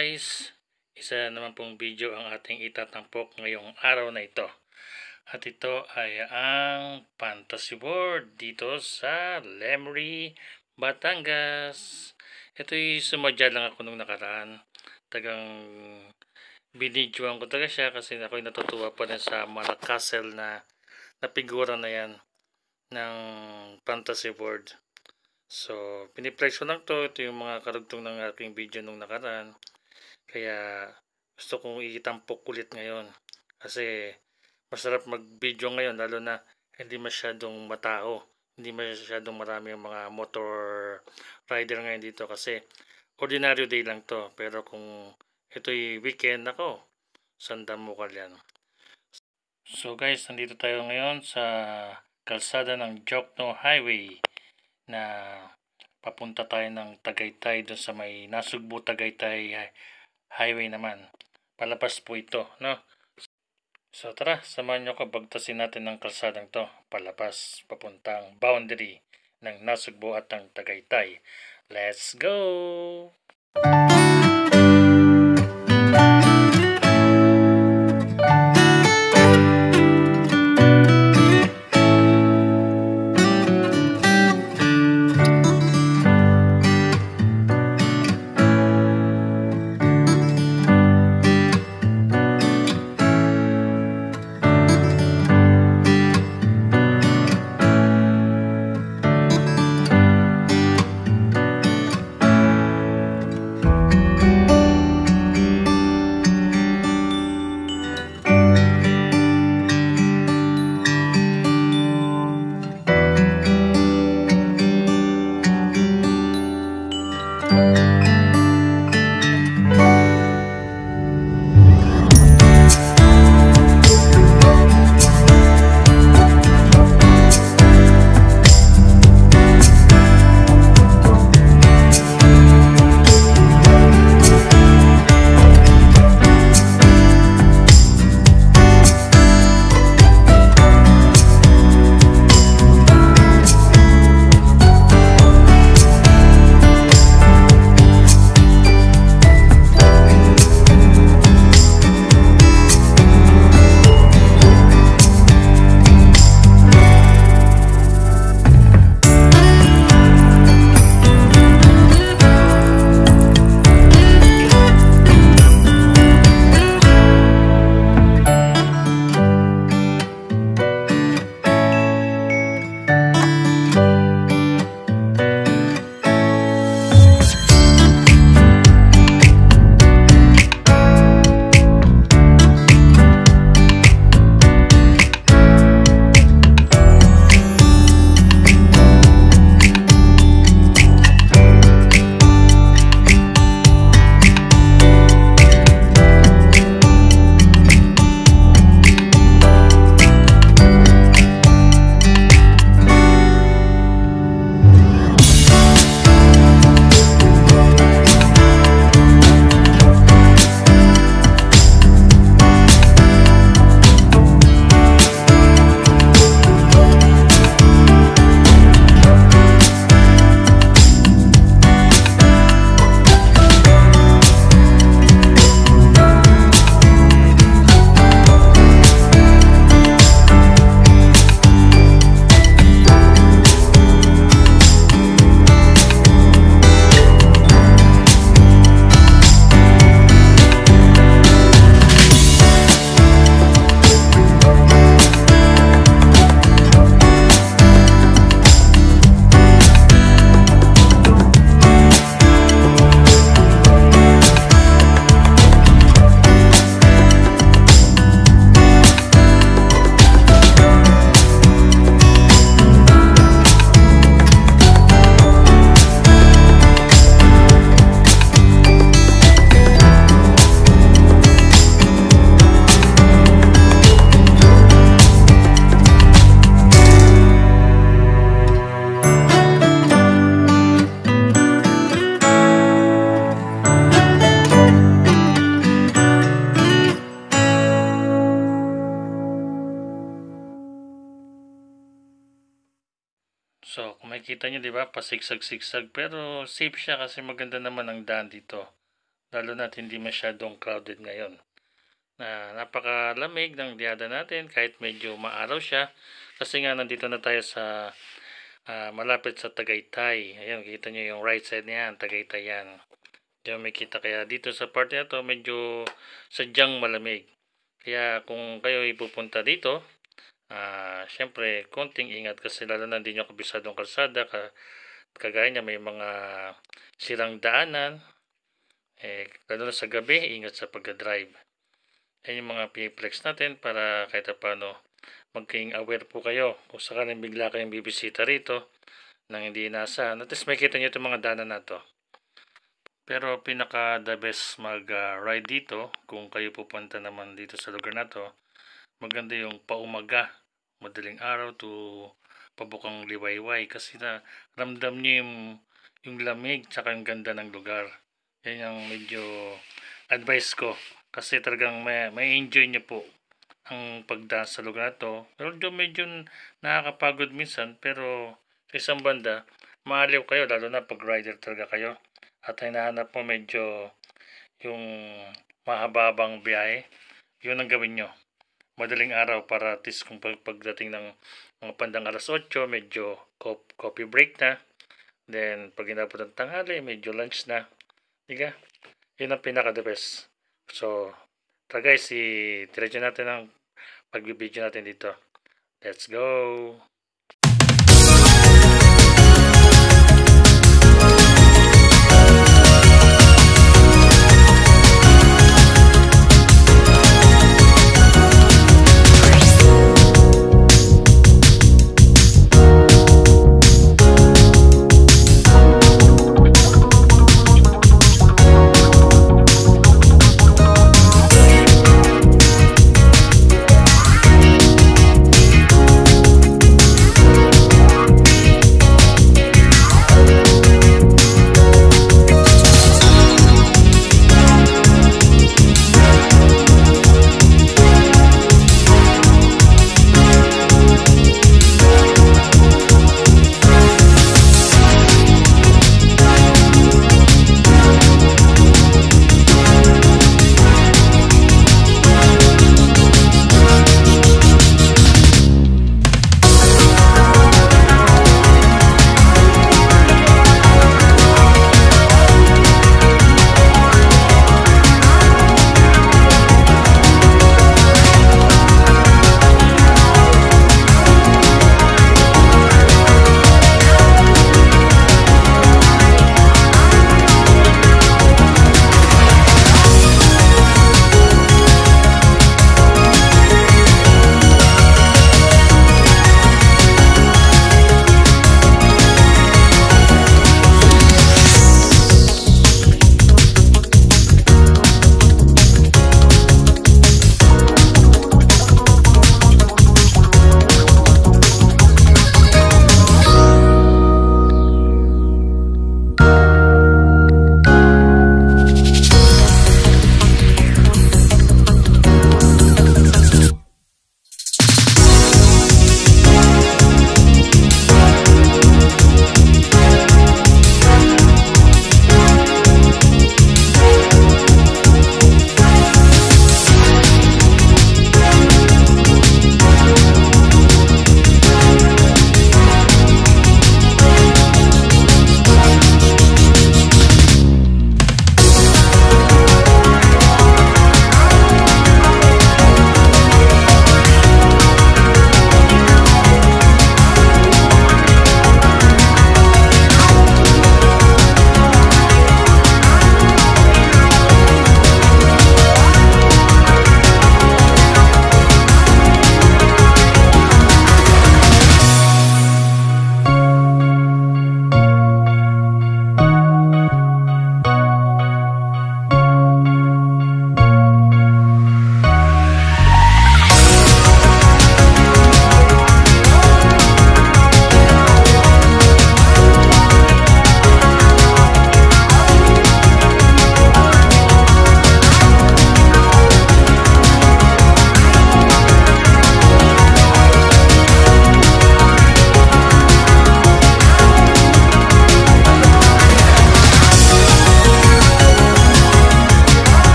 guys, isa naman pong video ang ating itatampok ngayong araw na ito. At ito ay ang fantasy board dito sa Lemery, Batangas. Ito'y sumadya lang ako nung nakaraan. Tagang binidyoan ko talaga siya kasi ako'y natutuwa pa rin sa mga castle na figura na yan ng fantasy board. So, piniplex ko lang to. Ito yung mga karugtong ng aking video nung nakaraan. Kaya gusto kong itampok ulit ngayon. Kasi masarap mag-video ngayon, lalo na hindi masyadong matao. Hindi masyadong marami yung mga motor rider ngayon dito kasi ordinary day lang to. Pero kung ito'y weekend, ako, sandamukal yan. So guys, nandito tayo ngayon sa kalsada ng Jokno Highway na papunta tayo ng Tagaytay doon sa may Nasugbu Tagaytay Highway naman. Palabas po ito, no? So tara, samahan nyo ko, bagtasin natin ng kalsadang to. Palabas, papuntang boundary ng Nasugbu at ng Tagaytay. Let's go! So, kung makikita nyo, di ba, pasigsag-sigsag. Pero safe siya kasi maganda naman ang daan dito. lalo na't hindi masyadong crowded ngayon. Napakalamig ng diada natin kahit medyo maaraw siya, kasi nga nandito na tayo sa malapit sa Tagaytay. Ayan, kita nyo yung right side niyan, Tagaytay yan. Diyan may kita, kaya dito sa part na to medyo sadyang malamig. Kaya kung kayo ipupunta dito, syempre konting ingat, kasi lalo na hindi nyo kabisadong kalsada, kagaya niya may mga sirang daanan, lalo na sa gabi, ingat sa pagdadrive. Yan yung mga piniplex natin para kahit paano maging aware po kayo kung sakaling bigla kayong bibisita rito nang hindi inaasahan. At least may kita nyo itong mga daanan na to. Pero pinaka the best mag-ride dito, kung kayo pupunta naman dito sa lugar na to, maganda yung paumaga, madaling araw to pabukang liwayway, kasi na ramdam nyo yung lamig tsaka yung ganda ng lugar. Yan yung medyo advice ko, kasi talagang may enjoy nyo po ang pagdaan sa lugar na to. Pero medyo nakakapagod minsan, pero sa isang banda maaliw kayo, lalo na pag rider talaga kayo at hinahanap mo medyo yung mahababang biyahe. Yun ang gawin nyo madaling araw, para at least kung pagdating ng mga pandang alas 8, medyo coffee break na, then pag inabot ng tanghali, medyo lunch na, diga? Yun ang pinaka the best. So tara guys, diretso natin ang pagbibideo natin dito. Let's go!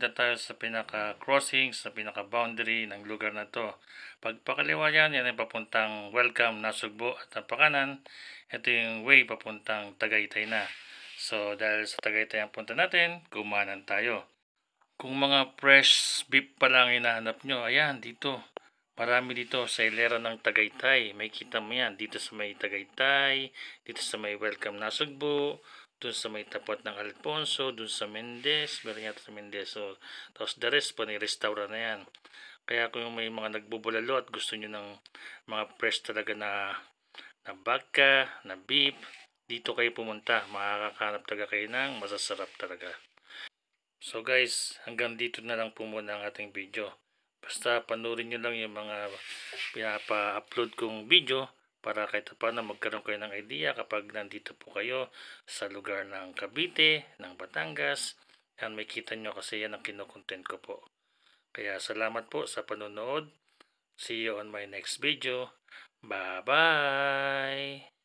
malapit na tayo sa pinaka-crossing, sa pinaka-boundary ng lugar na to. Pagpakaliwa yan ay papuntang Welcome Nasugbo at ang pakanan, ito yung way papuntang Tagaytay na. So dahil sa Tagaytay ang punta natin, kumanan tayo. Kung mga fresh beef pa lang hinahanap nyo, ayan dito. Marami dito sa hilera ng Tagaytay. May kita mo yan dito sa may Tagaytay, dito sa may Welcome Nasugbo, dun sa may tapat ng Alfonso, dun sa Mendez, meron yata sa Mendez. So, tapos the rest pa ni restaurant na yan. Kaya kung may mga nagbubulalo at gusto nyo ng mga fresh talaga na baka, na beef, dito kayo pumunta. Makakahanap talaga kayo ng masasarap talaga. So guys, hanggang dito na lang po muna ang ating video. Basta panoorin nyo lang yung mga pinapa-upload kong video para kahit paano magkaroon kayo ng idea kapag nandito po kayo sa lugar ng Cavite, ng Batangas. Yan, may kita nyo kasi yan ang kinukontent ko po. Kaya salamat po sa panonood. See you on my next video. Bye-bye!